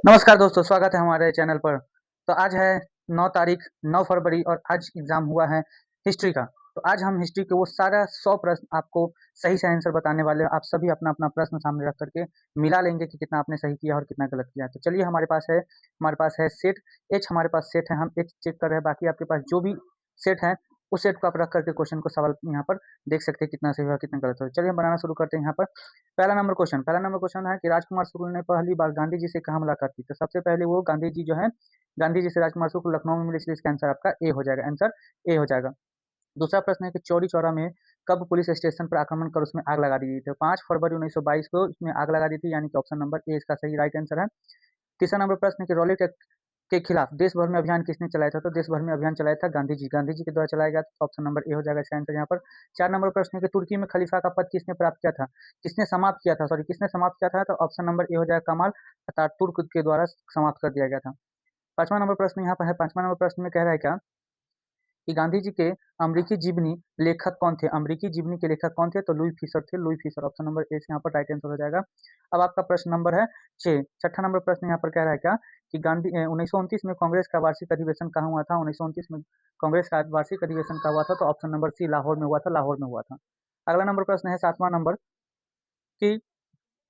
नमस्कार दोस्तों, स्वागत है हमारे चैनल पर। तो आज है 9 तारीख 9 फरवरी और आज एग्ज़ाम हुआ है हिस्ट्री का। तो आज हम हिस्ट्री के वो सारा 100 प्रश्न आपको सही से आंसर बताने वाले हैं। आप सभी अपना-अपना प्रश्न सामने रख कर के मिला लेंगे कि कितना आपने सही किया और कितना गलत किया। तो चलिए हमारे पास है सेट एच हमारे पास सेट है, हम एच चेक कर रहे हैं। बाकी आपके पास जो भी सेट है, उस सेट को आप रख कर के क्वेश्चन को सवाल यहाँ पर देख सकते हैं कितना सही हुआ, कितना गलत हुआ। चलिए हम बनाना शुरू करते हैं यहाँ पर। पहला नंबर क्वेश्चन है कि राजकुमार शुक्ल ने पहली बार गांधी जी से कहाँ मुलाकात की? तो सबसे पहले वो गांधी जी जो है, गांधी जी से राजकुमार शुक्ल लखनऊ में मिले, इसलिए इसका आंसर आपका ए हो जाएगा। आंसर ए हो जाएगा। दूसरा प्रश्न है कि चौरी चौरा में कब पुलिस स्टेशन पर आक्रमण कर उसमें आग लगा दी गई? तो 5 फरवरी 1922 को इसमें आग लगा दी थी, यानी कि ऑप्शन नंबर ए इसका सही राइट आंसर है। तीसरा नंबर प्रश्न है कि रॉलेट एक्ट के खिलाफ देश भर में अभियान किसने चलाया था? तो देश भर में अभियान चलाया था गांधी जी के द्वारा चलाया गया था। तो ऑप्शन नंबर ए हो जाएगा इसका आंसर यहाँ पर। 4 नंबर प्रश्न है कि तुर्की में खलीफा का पद किसने प्राप्त किया था? किसने समाप्त किया था? तो ऑप्शन नंबर ए हो जाएगा कमाल अतातुर्क के द्वारा समाप्त कर दिया गया था। पांचवा नंबर प्रश्न यहाँ पर है। पांचवा नंबर प्रश्न में कह रहा है क्या कि गांधी जी के अमरीकी जीवनी लेखक कौन थे? अमरीकी जीवनी के लेखक कौन थे? तो लुई फीसर थे, लुई फीसर। ऑप्शन नंबर ए यहाँ पर राइट आंसर हो जाएगा। अब आपका प्रश्न नंबर है 6। छठा नंबर प्रश्न यहाँ पर कह रहा है क्या कि गांधी 1929 में कांग्रेस का वार्षिक अधिवेशन कहाँ हुआ था? 1929 में कांग्रेस का वार्षिक अधिवेशन कहाँ हुआ था? तो ऑप्शन नंबर सी लाहौर में हुआ था, लाहौर में हुआ था। अगला नंबर प्रश्न है 7वां नंबर कि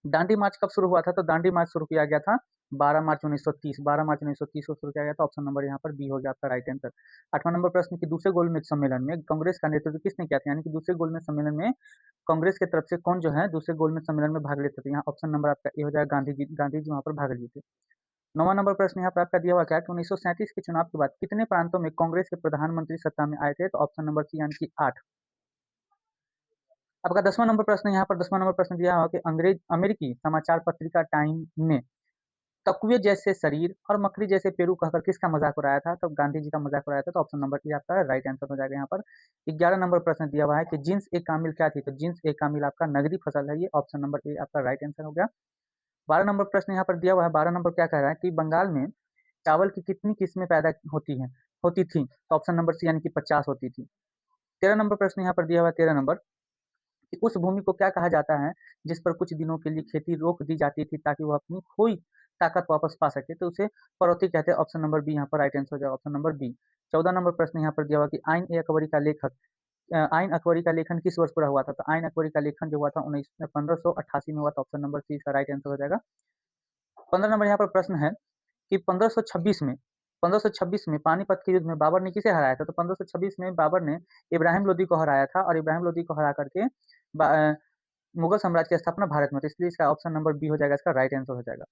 दांडी मार्च कब शुरू हुआ था? तो दांडी मार्च शुरू किया गया था 12 मार्च 1930, 12 मार्च 1930 को शुरू किया गया था। ऑप्शन नंबर यहाँ पर बी हो गया आपका राइट आंसर। 8वां नंबर प्रश्न कि दूसरे गोलमेज सम्मेलन में कांग्रेस का नेतृत्व किसने किया था? यानी कि दूसरे गोलमेज सम्मेलन में कांग्रेस की तरफ से कौन जो है दूसरे गोलमेज सम्मेलन में भाग लेते थे? यहाँ ऑप्शन नंबर आपका ए हो जाएगा, गांधी जी वहाँ पर भाग लिए थे। 9वां नंबर प्रश्न यहाँ पर आपका दिया हुआ क्या है कि 1937 के चुनाव के बाद कितने प्रांतों में कांग्रेस के प्रधानमंत्री सत्ता में आए थे? तो ऑप्शन नंबर सी यानी कि 8। आपका 10वां नंबर प्रश्न यहाँ पर 10वां नंबर प्रश्न दिया हुआ कि अमेरिकी समाचार पत्रिका टाइम ने तकवे जैसे शरीर और मकड़ी जैसे पेरू कहकर किसका मजाक उड़ाया था? तो गांधी जी का मजाक उड़ाया था। तो ऑप्शन नंबर ए आपका राइट आंसर हो जाएगा यहाँ पर। 11 नंबर प्रश्न दिया हुआ है कि जिन्स ए कामिल क्या थी? तो जिन्स ए कामिल आपका नगदी फसल है, ये ऑप्शन नंबर ए आपका राइट आंसर हो गया। 12 नंबर प्रश्न यहाँ पर दिया हुआ है। 12 नंबर क्या कह रहा है कि बंगाल में चावल की कितनी किस्में पैदा होती थी? तो ऑप्शन नंबर सी यानी कि 50 होती थी। 13 नंबर प्रश्न यहाँ पर दिया हुआ है। 13 नंबर कि उस भूमि को क्या कहा जाता है जिस पर कुछ दिनों के लिए खेती रोक दी जाती थी ताकि वह अपनी खोई ताकत वापस पा सके? तो उसे पड़ौती कहते हैं। ऑप्शन नंबर बी यहाँ पर राइट आंसर हो जाएगा, ऑप्शन नंबर बी। 14 नंबर प्रश्न यहाँ पर दिया हुआ कि आइन अकबरी का लेखन किस वर्ष पूरा हुआ था? तो आइन अकबरी का लेखन जो हुआ था 1588 में हुआ था। ऑप्शन नंबर सी इसका राइट आंसर हो जाएगा। 15 नंबर यहाँ पर प्रश्न है कि 1526 में पानीपत के युद्ध में बाबर ने किसे हराया था? तो 1526 में बाबर ने इब्राहिम लोदी को हराया था और इब्राहिम लोदी को हरा करके मुगल साम्राज्य की स्थापना भारत में, तो इसलिए इसका ऑप्शन नंबर बी हो जाएगा, इसका राइट आंसर हो जाएगा।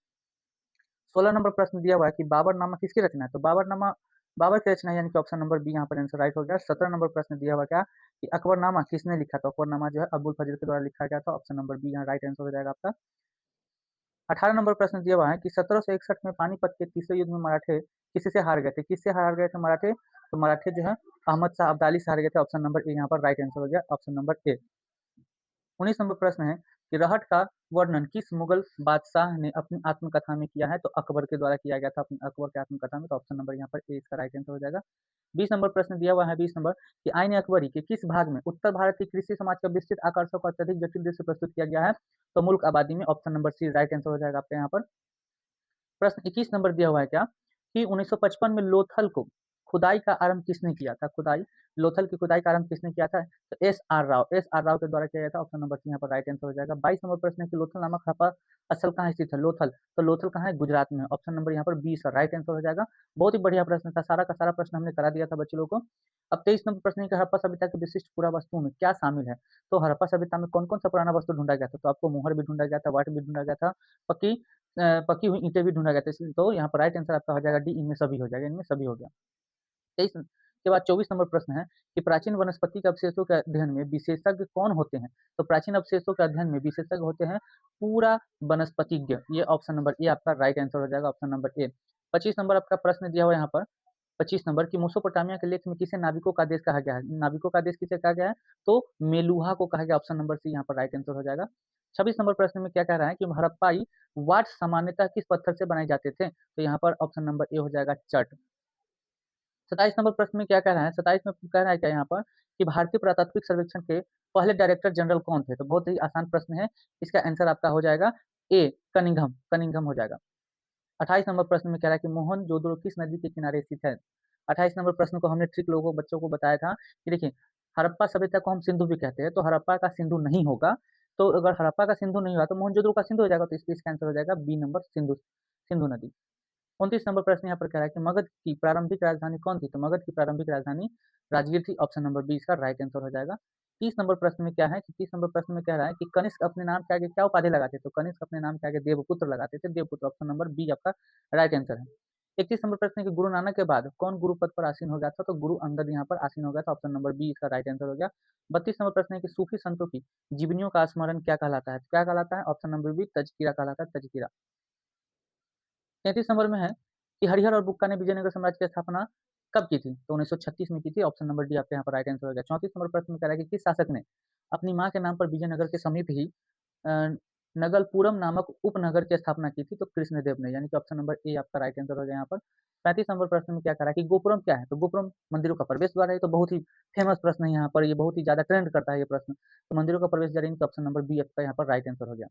16 नंबर प्रश्न दिया हुआ है कि बाबरनामा किसकी रचना है? तो बाबर की रचना है, यानी कि ऑप्शन नंबर बी यहाँ पर आंसर राइट हो गया। 17 नंबर प्रश्न दिया हुआ क्या कि अकबरनामा किसने लिखा था? अकबरनामा जो है अब्दुल फजील के द्वारा लिखा गया था। ऑप्शन नंबर बी यहाँ राइट आंसर हो जाएगा आपका। 18 नंबर प्रश्न दिया हुआ है कि 1761 में पानीपत के तीसरे युद्ध में मराठे किसी से हार गए थे? किससे हार गए थे मराठे? तो मराठे जो है अहमद शाह अब्दाली से हार गए थे। ऑप्शन नंबर ए यहाँ पर राइट आंसर हो गया, ऑप्शन नंबर ए। 19 नंबर प्रश्न है कि रहट का वर्णन किस मुगल बादशाह ने अपनी आत्मकथा में किया है? तो अकबर के द्वारा किया गया था अपनी अकबर की आत्मकथा में। तो ऑप्शन नंबर यहाँ पर ए इसका राइट आंसर हो जाएगा। 20 नंबर प्रश्न दिया हुआ है। 20 नंबर कि आइन अकबरी के किस भाग में उत्तर भारत की कृषि समाज का विस्तृत आकर्षक और अत्यधिक जटिल दृश्य प्रस्तुत किया गया है? तो मुल्क आबादी में। Option number C right answer हो जाएगा आपका यहाँ पर। प्रश्न 21 नंबर दिया हुआ है क्या कि 1955 में लोथल को खुदाई का आरंभ किसने किया था? लोथल की खुदाई का आरंभ किसने किया था? तो एस आर राव के द्वारा किया गया था। ऑप्शन नंबर सी यहाँ पर राइट आंसर हो जाएगा। 22 नंबर प्रश्न है कि लोथल नामक हड़प्पा स्थल कहाँ स्थित है? तो लोथल कहाँ है? गुजरात में। ऑप्शन नंबर यहाँ पर बी इसका राइट आंसर हो जाएगा। बहुत ही बढ़िया प्रश्न था, सारा का सारा प्रश्न हमने करा दिया था बच्चे लोगों को। अब 23 नंबर प्रश्न है कि हड़प्पा सभ्यता की विशिष्ट पुरावस्तुओं में क्या शामिल है? तो हड़प्पा सभ्यता में कौन कौन सा पुराना वस्तु ढूंढा गया था? तो आपको मोहर भी ढूंढा गया था, वाट भी ढूंढा गया था, पक्की पकी हुई ईंटें भी ढूंढा गया था। इसलिए तो यहाँ पर राइट आंसर आपका हो जाएगा डी, इनमें सभी हो जाएगा, इनमें सभी हो गया। 23 के बाद 24 नंबर प्रश्न है कि प्राचीन वनस्पति के अवशेषों के अध्ययन में विशेषज्ञ कौन होते हैं? तो प्राचीन अवशेषों के अध्ययन में विशेषज्ञ होते हैं पूरा वनस्पतिज्ञ। ये ऑप्शन नंबर ए आपका राइट आंसर हो जाएगा, ऑप्शन नंबर ए। 25 नंबर आपका प्रश्न दिया हुआ है यहाँ पर। 25 नंबर की मेसोपोटामिया के लेख में किसे नाविकों का देश कहा गया है? नाविकों का देश किसे कहा गया है? तो मेलुहा को कहा गया। ऑप्शन नंबर सी यहाँ पर राइट आंसर हो जाएगा। 26 नंबर प्रश्न में क्या कह रहा है कि हड़प्पाई वाट सामान्यतः किस पत्थर से बनाए जाते थे? तो यहाँ पर ऑप्शन नंबर ए हो जाएगा चट। 27 नंबर प्रश्न में क्या कह रहा है? 27 में कह रहा है क्या यहाँ पर कि भारतीय पुरातात्विक सर्वेक्षण के पहले डायरेक्टर जनरल कौन थे? तो बहुत ही आसान प्रश्न है, इसका आंसर आपका हो जाएगा ए, कनिंघम हो जाएगा। 28 नंबर प्रश्न में कह रहा है कि मोहनजोदड़ो किस नदी के किनारे स्थित है? 28 नंबर प्रश्न को हमने ट्रिक लोगों बच्चों को बताया था कि देखिए, हड़प्पा सभ्यता को हम सिंधु भी कहते हैं, तो हड़प्पा का सिंधु नहीं होगा। तो अगर हड़प्पा का सिंधु नहीं हुआ तो मोहनजोदड़ो का सिंधु हो जाएगा, तो इसलिए इसका आंसर हो जाएगा बी नंबर सिंधु सिंधु नदी। 29 नंबर प्रश्न यहाँ पर कह रहा है कि मगध की प्रारंभिक राजधानी कौन थी? तो मगध की प्रारंभिक राजधानी राजगीर थी, ऑप्शन नंबर बी इसका राइट आंसर हो जाएगा। 30 नंबर प्रश्न में क्या है कि 30 नंबर प्रश्न में कह रहा है कि कनिष्क अपने नाम के आगे क्या उपाधि लगाते थे? तो कनिष्क अपने नाम के आगे देवपुत्र लगाते थे, देवपुत्र, ऑप्शन नंबर बी आपका राइट आंसर है। 31 नंबर प्रश्न है कि गुरु नानक के बाद कौन गुरु पद पर आसीन हो गया था? तो गुरु अंगद यहाँ पर आसीन हो गया था, ऑप्शन नंबर बी इसका राइट आंसर हो गया। 32 नंबर प्रश्न है कि सूफी संतों की जीवनियों का स्मरण क्या कहलाता है? क्या कहलाता है? ऑप्शन नंबर बी तजकिरा कहलाता है, तजकिरा। 33 नंबर में है कि हरिहर और बुक्का ने विजयनगर साम्राज्य की स्थापना कब की थी? तो 1936 में की थी, ऑप्शन नंबर डी आपके यहाँ पर राइट आंसर हो गया। 34 नंबर प्रश्न में कह रहा है कि किस शासक ने अपनी माँ के नाम पर विजयनगर के समीप ही नगलपुरम नामक उपनगर की स्थापना की थी? तो कृष्णदेव ने, यानी कि ऑप्शन नंबर ए आपका राइट आंसर हो गया यहाँ पर। 35 नंबर प्रश्न में क्या कह रहा है कि गोपुरम क्या है? तो गोपुरम मंदिरों का प्रवेश द्वार है, तो बहुत ही फेमस प्रश्न है यहाँ पर, ये बहुत ही ज्यादा ट्रेंड करता है ये प्रश्न। तो मंदिरों का प्रवेश द्वार, यानी कि ऑप्शन नंबर बी आपका यहाँ पर राइट आंसर हो गया।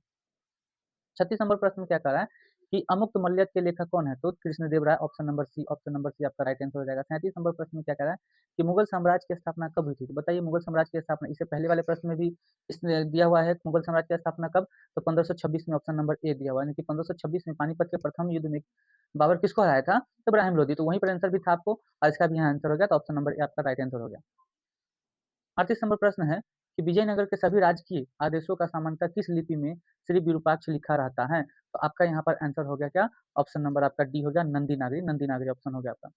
36 नंबर प्रश्न में क्या कह रहा है कि अमुक्त मल्यद के लेखक कौन है? तो Krishnadev Rai, option number C, option number C आपका राइट आंसर हो जाएगा। 37 नंबर प्रश्न में क्या कह रहा है कि मुगल साम्राज्य की स्थापना कब हुई थी? तो बताइए, मुगल साम्राज्य की स्थापना, इससे पहले वाले प्रश्न में भी इसने दिया हुआ है मुगल साम्राज्य की स्थापना कब? तो 1526 में, ऑप्शन नंबर ए दिया हुआ है, यानी कि 1526 में पानीपत के प्रथम युद्ध में बाबर किसको हराया था? तो इब्राहिम लोदी। तो वहीं पर आंसर भी था आपको, और इसका भी यहाँ आंसर हो गया, तो ऑप्शन नंबर ए आपका राइट आंसर हो गया। 38 नंबर प्रश्न है कि विजयनगर के सभी राजकीय आदेशों का सामान्यतः किस लिपि में श्री विरूपाक्ष लिखा रहता है? तो आपका यहाँ पर आंसर हो गया क्या? ऑप्शन नंबर आपका डी हो गया, नंदी नागरी, नंदी नागरी ऑप्शन हो गया आपका।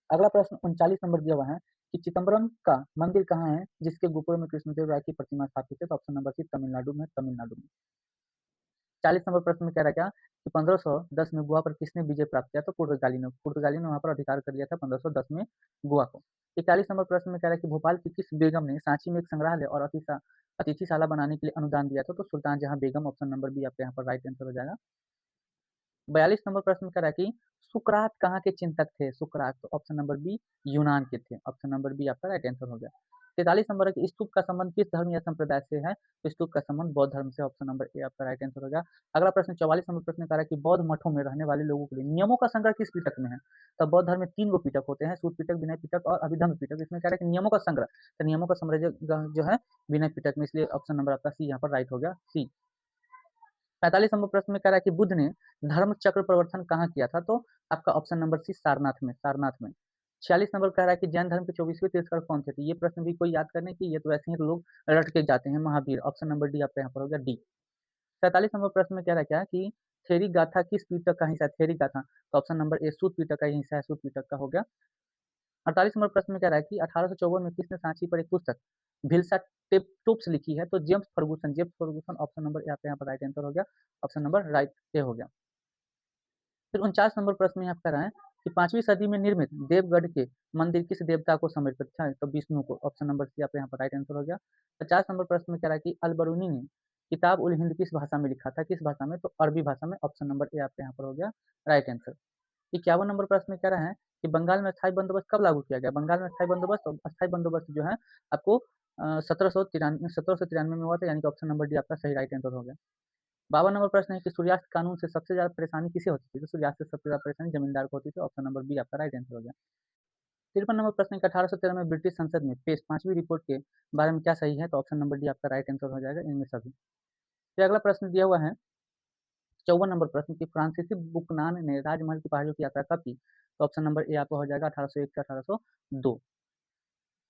अगला प्रश्न 39 नंबर दिया हुआ है कि चिदम्बरम का मंदिर कहाँ है जिसके गोपुरम में कृष्णदेव राय की प्रतिमा स्थापित है? तो ऑप्शन नंबर सी तमिलनाडु में, तमिलनाडु में। 40 नंबर प्रश्न में कह रहा है क्या कि 1510 में गोवा पर किसने विजय प्राप्त किया? तो पुर्तगाली ने वहां पर अधिकार कर लिया था 1510 में गोवा को। 41 नंबर प्रश्न में कह रहा है कि भोपाल की किस बेगम ने सांची में एक संग्रहालय और अतिथिशाला बनाने के लिए अनुदान दिया था? तो सुल्तान जहां बेगम, ऑप्शन नंबर बी आपके यहाँ पर राइट आंसर हो जाएगा। 42 नंबर प्रश्न में कह रहा है कि सुकरात कहाँ के चिंतक थे? सुकरात, तो ऑप्शन नंबर बी यूनान के थे, ऑप्शन नंबर बी आपका राइट आंसर हो गया। 43 नंबर है कि स्तूप का संबंध किस धर्म या संप्रदाय से है? तो स्तूप का संबंध बौद्ध धर्म से, ऑप्शन नंबर ए आपका राइट आंसर हो गया। अगला प्रश्न 44 नंबर प्रश्न कह रहा है कि बौद्ध मठों में रहने वाले लोगों के लिए नियमों का संग्रह किस पिटक में है? तो बौद्ध धर्म में 3 गो पिटक होते हैं, सूत पिटक, विनय पिटक और अभिधम्म पिटक। इसमें कह रहा है कि नियमों का संग्रह, तो नियमों का संग्रह जो है विनय पिटक में, इसलिए ऑप्शन नंबर आपका सी यहाँ पर राइट हो गया, सी। 45 नंबर प्रश्न में कह रहा है कि बुद्ध ने धर्म चक्र प्रवर्तन कहाँ किया था? तो आपका ऑप्शन नंबर सी सारनाथ में, सारनाथ में। 46 नंबर कह रहा है कि जैन धर्म के 24वें तीर्थंकर कौन थे? तो ये प्रश्न भी कोई याद करने की, ये तो ऐसे ही लोग रट के जाते हैं, महावीर, ऑप्शन नंबर डी आपका यहाँ पर हो गया, डी। 47 नंबर प्रश्न में कह रहा है क्या कि थेरी गाथा किस पीटक का हिस्सा है? थेरी गाथा, तो ऑप्शन नंबर ए सूत पीटक का ही हिस्सा है, सूत पीटक का हो गया। 48 नंबर प्रश्न में कह रहा है कि 1854 में किसने सांची पर एक पुस्तक भिल्सा टेप्टोप्स लिखी है? तो James Ferguson, James Ferguson, option number A आपका यहाँ पर राइट आंसर हो गया, ऑप्शन नंबर राइट ए हो गया। फिर 49 नंबर प्रश्न में आप कह रहे हैं कि 5वीं सदी में निर्मित देवगढ़ के मंदिर किस देवता को समर्पित था? तो विष्णु को, ऑप्शन नंबर सी आपका यहाँ पर राइट आंसर हो गया। 50 नंबर प्रश्न में कह रहा है कि अलबरूनी ने किताब उल हिंद किस भाषा में लिखा था? किस भाषा में? तो अरबी भाषा में, ऑप्शन नंबर ए आपके यहाँ पर हो गया राइट आंसर। 51 नंबर प्रश्न में कह रहा है कि बंगाल में स्थायी बंदोबस्त कब लागू किया गया? बंगाल में स्थायी बंदोबस्त जो है आपको 1793 में हुआ था, यानी कि ऑप्शन नंबर डी आपका सही राइट आंसर हो गया। 52 नंबर प्रश्न है कि सूर्यास्त कानून से सबसे ज्यादा परेशानी किसे होती थी? तो सूर्यास्त से सबसे ज्यादा परेशानी जमींदार को होती थी, ऑप्शन नंबर बी आपका राइट आंसर हो गया। 53 नंबर प्रश्न है कि 1813 में ब्रिटिश संसद में पेश 5वीं रिपोर्ट के बारे में क्या सही है? तो ऑप्शन नंबर डी आपका राइट आंसर हो जाएगा इनमें सभी। फिर अगला प्रश्न दिया हुआ है 54 नंबर प्रश्न कि फ्रांसीसी बुकनान ने राजमहल की पहाड़ियों की यात्रा कब की? तो ऑप्शन नंबर ए आपका हो जाएगा 1801 से 1802।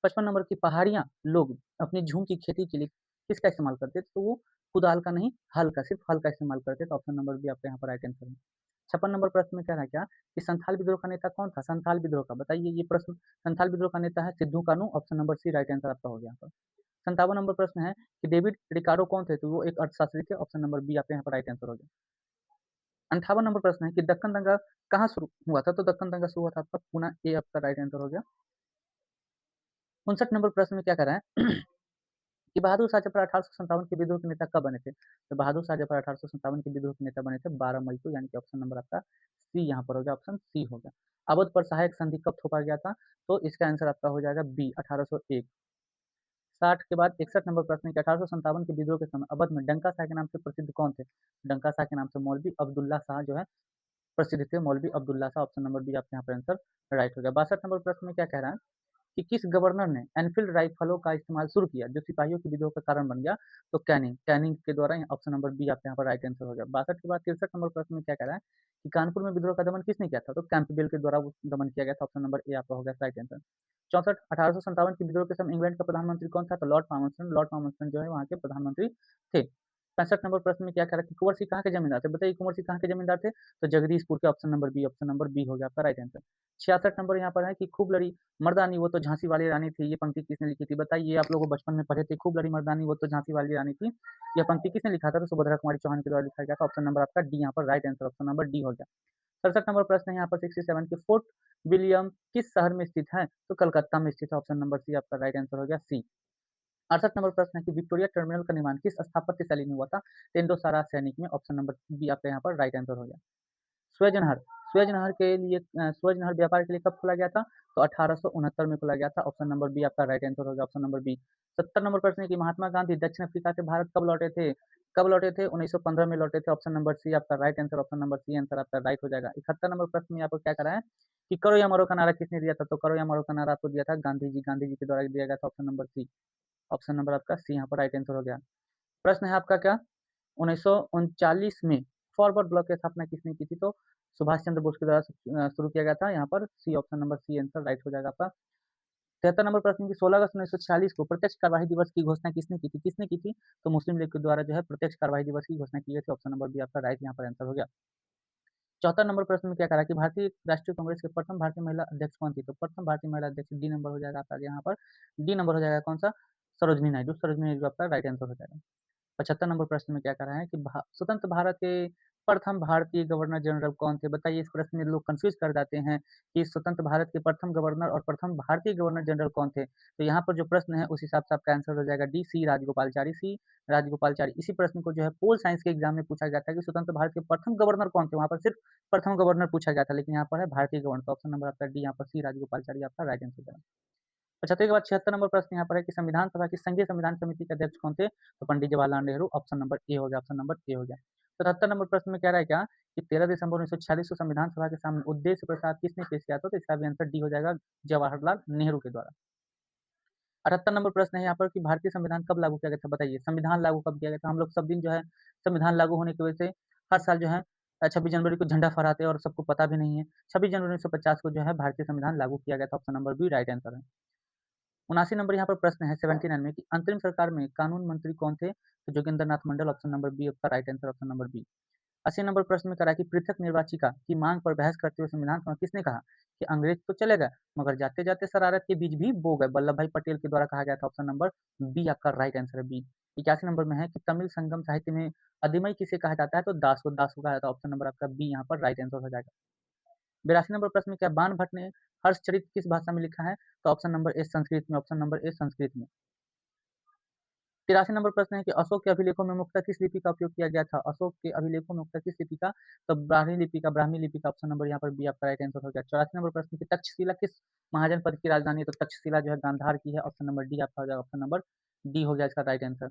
55 नंबर की पहाड़ियाँ लोग अपनी झूम की खेती के लिए किसका इस्तेमाल करते थे? तो वो कुदाल का नहीं, हल का, सिर्फ हल का इस्तेमाल करते थे, तो ऑप्शन नंबर बी आपका यहाँ पर राइट आंसर है। 56 नंबर प्रश्न में कह रहा है क्या कि संथाल विद्रोह का नेता कौन था? संथाल विद्रोह का, बताइए ये प्रश्न। संथाल विद्रोह का नेता है Sidhu Kanu, option number C right answer आपका हो गया यहाँ पर। 57 नंबर प्रश्न है कि डेविड रिकार्डो कौन थे? तो वो एक अर्थशास्त्री थे, ऑप्शन नंबर बी आपके यहाँ पर राइट आंसर हो गया। 58 नंबर प्रश्न है कि दक्कन दंगा कहाँ शुरू हुआ था? तो दक्कन दंगा शुरू हुआ था आपका पूना, ए आपका राइट आंसर हो गया। 59 नंबर प्रश्न में क्या कर रहा है कि बहादुर शाह जफर 1857 के विद्रोह के नेता कब बने थे? तो बहादुर शाह जफर 1857 के विद्रोह के नेता बने थे 12 मई को, यानी कि ऑप्शन नंबर आपका सी यहाँ पर हो गया, ऑप्शन सी हो गया। अवध पर सहायक संधि कब थोपा गया था? तो इसका आंसर आपका हो जाएगा बी 1801। 60 के बाद 61 नंबर प्रश्न है कि 1857 के विद्रोह के समय अवध में डंका शाह के नाम से प्रसिद्ध कौन थे? डंका शाह के नाम से मौलवी अब्दुल्ला शाह जो है प्रसिद्ध थे मौलवी Abdullah Shah. Option number B आपका यहाँ पर आंसर राइट हो गया। 62 नंबर प्रश्न में क्या कह रहा है कि किस गवर्नर ने एनफील्ड राइफलों का इस्तेमाल शुरू किया जो सिपाहियों की विद्रोह का कारण बन गया? तो कैनिंग कैनिंग के द्वारा। ऑप्शन नंबर बी आपके यहाँ पर राइट आंसर हो गया। 62 के बाद 63 नंबर प्रश्न में क्या कह रहा है कि कानपुर में विद्रोह का दमन किसने किया था? तो कैंपबेल के द्वारा वो दमन किया गया था। ऑप्शन नंबर ए आपका हो गया राइट आंसर। 64 1857 के विद्रोह के समय इंग्लैंड का प्रधानमंत्री कौन था? तो लॉर्ड पामरस्टन। लॉर्ड पामरस्टन जो है वहाँ के प्रधानमंत्री थे। 65 नंबर प्रश्न में क्या कह रहा है कि कुंवर सिंह कहाँ के जमींदार थे? बताइए कुंवर सिंह कहाँ के जमींदार थे? तो जगदीशपुर के। ऑप्शन नंबर बी हो गया आपका राइट आंसर। 66 नंबर यहाँ पर है कि खूब लड़ी मर्दानी वो तो झांसी वाली रानी थी। ये पंक्ति किसने लिखी थी? बताइए, ये आप लोगों को बचपन में पढ़े थे। खूब लड़ी मर्दानी वो तो झांसी वाली रानी थी। यह पंक्ति किसने लिखा था? तो सुभद्रा कुमारी चौहान के द्वारा लिखा गया था। ऑप्शन नंबर आपका डी यहाँ पर right answer. Option number D हो गया। 67 नंबर प्रश्न है यहाँ पर 67 के फोर्ट विलियम किस शहर में स्थित है? तो कलकत्ता में स्थित है। ऑप्शन नंबर सी आपका राइट आंसर हो गया सी। 68 नंबर प्रश्न है कि विक्टोरिया टर्मिनल का निर्माण किस स्थापत्य शैली में हुआ था? तो इंडो सारा सैनिक में। ऑप्शन नंबर बी आपका यहाँ पर राइट आंसर हो गया। स्वेज नहर स्वेज नहर के लिए स्वेज नहर व्यापार के लिए कब खोला गया था? तो 1869 में खोला गया था। ऑप्शन नंबर बी आपका राइट आंसर होगा। Option number B. 70 नंबर प्रश्न है कि महात्मा गांधी दक्षिण अफ्रीका से भारत कब लौटे थे? कब लौटे थे? 1915 में लौटे थे। ऑप्शन नंबर सी आपका right answer. Option number C answer आपका राइट हो जाएगा। 71 नंबर प्रश्न में आपको क्या करा है कि करो या मरो का नारा किसने दिया था? तो करो या मरो का नारा आपको दिया था गांधी जी के द्वारा दिया गया था। Option number C. Option number आपका सी यहाँ पर राइट आंसर हो गया। प्रश्न है आपका क्या 1939 में फॉरवर्ड ब्लॉक की स्थापना किसने की थी? तो सुभाष चंद्र बोस के द्वारा शुरू किया गया था। यहाँ पर C option number C answer right हो जाएगा आपका। 73 नंबर प्रश्न की 16 अगस्त 1946 को प्रत्यक्ष कार्यवाही दिवस की घोषणा किसने की थी? किसने की थी? तो मुस्लिम लीग के द्वारा जो है प्रत्यक्ष कार्यवाही दिवस की घोषणा की गई थी। ऑप्शन नंबर बी आपका राइट यहाँ पर आंसर हो गया। 74 नंबर प्रश्न में क्या कहा कि भारतीय राष्ट्रीय कांग्रेस के प्रथम भारतीय महिला अध्यक्ष कौन थी? तो प्रथम भारतीय महिला अध्यक्ष डी नंबर हो जाएगा आपका यहाँ पर। डी नंबर हो जाएगा कौन सा? सरोजनी नायडू। सरोजनी नायडू आपका राइट आंसर हो जाएगा। 75 नंबर प्रश्न में क्या कर रहा है कि स्वतंत्र भारत के प्रथम भारतीय गवर्नर जनरल कौन थे? बताइए, इस प्रश्न में लोग कंफ्यूज कर जाते हैं कि स्वतंत्र भारत के प्रथम गवर्नर और प्रथम भारतीय गवर्नर जनरल कौन थे। तो यहाँ पर जो प्रश्न है उस हिसाब से आपका आंसर हो जाएगा डी सी राजगोपालचारी। सी राजगोपालचारी। इसी प्रश्न को जो है पोल साइंस के एग्जाम में पूछा गया था कि स्वतंत्र भारत के प्रथम गवर्नर कौन थे। वहां पर सिर्फ प्रथम गवर्नर पूछा गया था, लेकिन यहाँ पर है भारतीय गवर्नर। तो ऑप्शन नंबर आपका डी यहाँ पर सी राजगोपालचारी आपका राइट आंसर है। 75 के बाद 76 नंबर प्रश्न यहाँ पर है कि संविधान सभा की संघीय संविधान समिति के अध्यक्ष कौन थे? तो Pandit Jawaharlal Nehru. Option number A हो गया। ऑप्शन नंबर ए हो गया। 77 नंबर प्रश्न में कह रहा है क्या कि 13 दिसंबर 1946 को संविधान सभा के सामने उद्देश्य प्रस्ताव किसने पेश किया था? तो इसका भी आंसर डी हो जाएगा, जवाहरलाल नेहरू के द्वारा। 78 नंबर प्रश्न है यहाँ पर कि भारतीय संविधान कब लागू किया गया था? बताइए, संविधान लागू कब किया गया था? हम लोग सब दिन जो है संविधान लागू होने की वजह से हर साल जो है 26 जनवरी को झंडा फहराते हैं और सबको पता भी नहीं है। 26 जनवरी 1950 को जो है भारतीय संविधान लागू किया गया था। Option number B right answer है। 79 नंबर यहाँ पर प्रश्न है 79 में कि अंतरिम सरकार में कानून मंत्री कौन थे? तो Joginder Nath Mandal. Option number B आपका right answer. Option number B. 80 number प्रश्न में करा कि पृथक निर्वाचिका की मांग पर बहस करते हुए संविधान सभा किसने कहा कि अंग्रेज तो चले गए मगर जाते जाते शरारत के बीज भी बो गए? वल्लभ भाई पटेल के द्वारा कहा गया था। ऑप्शन नंबर बी आपका राइट आंसर है, बी। 81 नंबर में है कि तमिल संगम साहित्य में अधिमय किसे कहा जाता है? तो दास को कहा जाता है। ऑप्शन नंबर आपका बी यहाँ पर राइट आंसर हो जाएगा। 82 नंबर प्रश्न में क्या बाण भट्ट ने हर्षचरित किस भाषा में लिखा है? तो ऑप्शन नंबर ए संस्कृत में। ऑप्शन नंबर ए संस्कृत में। 83 नंबर प्रश्न है कि अशोक के अभिलेखों में मुख्यतः किस लिपि का उपयोग किया गया था? अशोक के अभिलेखों में मुख्यतः किस लिपि का? तो ब्राह्मी लिपि का। ऑप्शन नंबर यहाँ पर बी आपका राइट आंसर हो गया। 84 नंबर प्रश्न की तक्षशिला किस महाजनपद की राजधानी है? तो तक्षशिला जो है गांधार की है। ऑप्शन नंबर डी आपका हो जाएगा। ऑप्शन नंबर डी हो गया इसका राइट आंसर।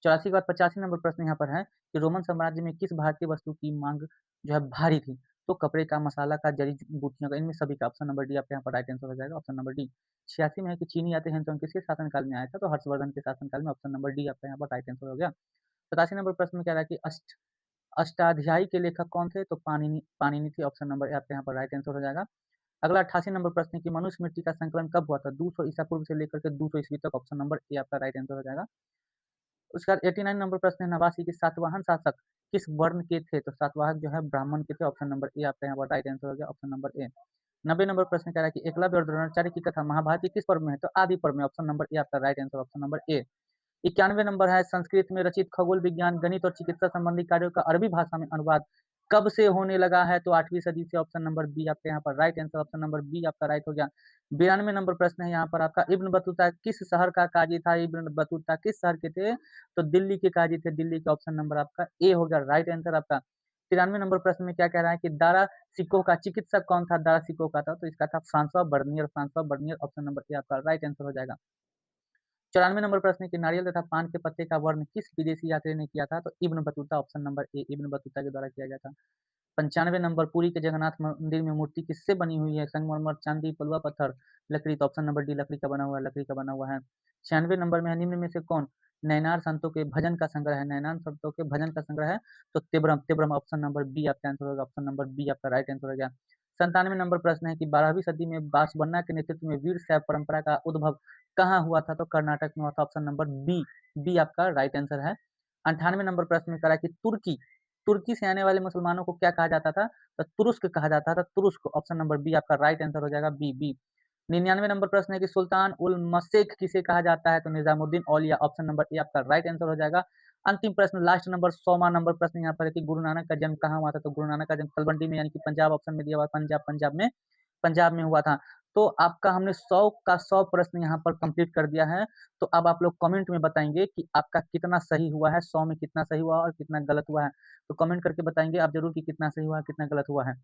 84 के बाद 85 नंबर प्रश्न यहाँ पर है कि रोमन साम्राज्य में किस भारतीय वस्तु की मांग जो है भारी थी? तो कपड़े का, मसाला का, जड़ी बूटियों का, इनमें सभी का। ऑप्शन नंबर डी आपके यहाँ पर राइट आंसर हो जाएगा। Option number D. 86 में है कि चीनी यात्री ह्वेनसांग किसके शासनकाल में आया था? तो हर्षवर्धन के शासनकाल में। ऑप्शन नंबर डी आपका यहाँ पर राइट आंसर हो गया। 87 नंबर प्रश्न में क्या रहा है कि अष्टाध्यायी के लेखक कौन थे? तो पाणिनि पाणिनि थे। ऑप्शन नंबर ए आपके यहाँ पर राइट आंसर हो जाएगा। अगला 88 नंबर प्रश्न है कि मनुष्य मिट्टी का संकलन कब हुआ था? 200 ईसा पूर्व से लेकर के 200 ईस्वी तक। ऑप्शन नंबर ए आपका राइट आंसर हो जाएगा। उसके बाद 89 नंबर प्रश्न है नवासी के सातवाहन शासक किस वर्ण के थे? तो सातवाहन जो है ब्राह्मण के थे। ऑप्शन नंबर ए आपका यहाँ पर राइट आंसर हो गया। ऑप्शन नंबर ए। 90 नंबर प्रश्न कह रहा है कि एकलव्य और द्रोणाचार्य की कथा महाभारत के किस पर्व में है? तो आदि पर्व में। ऑप्शन नंबर ए आपका राइट आंसर। ऑप्शन नंबर ए। 91 नंबर है संस्कृत में रचित खगोल विज्ञान, गणित और चिकित्सा संबंधी कार्यों का अरबी भाषा में अनुवाद कब से होने लगा है? तो 8वीं सदी से। ऑप्शन नंबर बी आपके यहाँ पर right answer. Option number B आपका राइट हो गया। 92 नंबर प्रश्न है यहाँ पर आपका इब्न बतूता किस शहर का काजी था? इब्न बतूता किस शहर के थे? तो दिल्ली के काजी थे, दिल्ली का। ऑप्शन नंबर आपका ए हो गया राइट आंसर आपका। 93 नंबर प्रश्न में क्या कह रहा है कि दारा सिक्कों का चिकित्सक कौन था? दारा सिक्कों का था तो इसका था Francois Bernier. Francois Bernier. Option number A आपका राइट आंसर हो जाएगा। 94 नंबर प्रश्न है कि नारियल तथा पान के पत्ते का वर्ण किस विदेशी यात्री ने किया था? तो इब्न बतूता। ऑप्शन नंबर ए इब्न बतूता के द्वारा किया गया था। 95 नंबर पुरी के जगन्नाथ मंदिर में मूर्ति किससे बनी हुई है? संगमरमर, चांदी, पलवा, पत्थर, लकड़ी। तो ऑप्शन नंबर डी लकड़ी का बना हुआ है, लकड़ी का बना हुआ है। 96 नंबर में है निम्न में से कौन नैनार संतों के भजन का संग्रह है? नैनार संतों के भजन का संग्रह है तो तिब्रम, तिब्रम ऑप्शन नंबर बी आपका आंसर होगा, ऑप्शन नंबर बी आपका राइट आंसर हो गया। 97 नंबर प्रश्न है कि 12वीं सदी में बासवन्ना के नेतृत्व में वीर शैव परंपरा का उद्भव कहाँ हुआ था? तो कर्नाटक में हुआ था, ऑप्शन नंबर बी, बी आपका राइट आंसर है। 98 नंबर प्रश्न में करा कि तुर्की, तुर्की से आने वाले मुसलमानों को क्या कहा जाता था? तो तुरुस्क कहा जाता था, तुरुस्क ऑप्शन नंबर बी आपका राइट आंसर हो जाएगा, बी बी। 99 नंबर प्रश्न है कि सुल्तान उल मशेख किसे कहा जाता है? तो निजामुद्दीन औलिया, ऑप्शन नंबर ए आपका राइट आंसर हो जाएगा। अंतिम प्रश्न लास्ट नंबर 100वां नंबर प्रश्न यहाँ पर है कि गुरु नानक का जन्म कहाँ हुआ था? तो गुरु नानक का जन्म तलवंडी में यानी कि पंजाब ऑप्शन में दिया हुआ है, पंजाब में हुआ था। तो आपका हमने 100 का 100 प्रश्न यहाँ पर कंप्लीट कर दिया है। तो अब आप लोग कमेंट में बताएँगे कि आपका कितना सही हुआ है, 100 में कितना सही हुआ और कितना गलत हुआ है। तो कमेंट करके बताएँगे आप ज़रूर कि कितना सही हुआ है, कितना गलत हुआ है।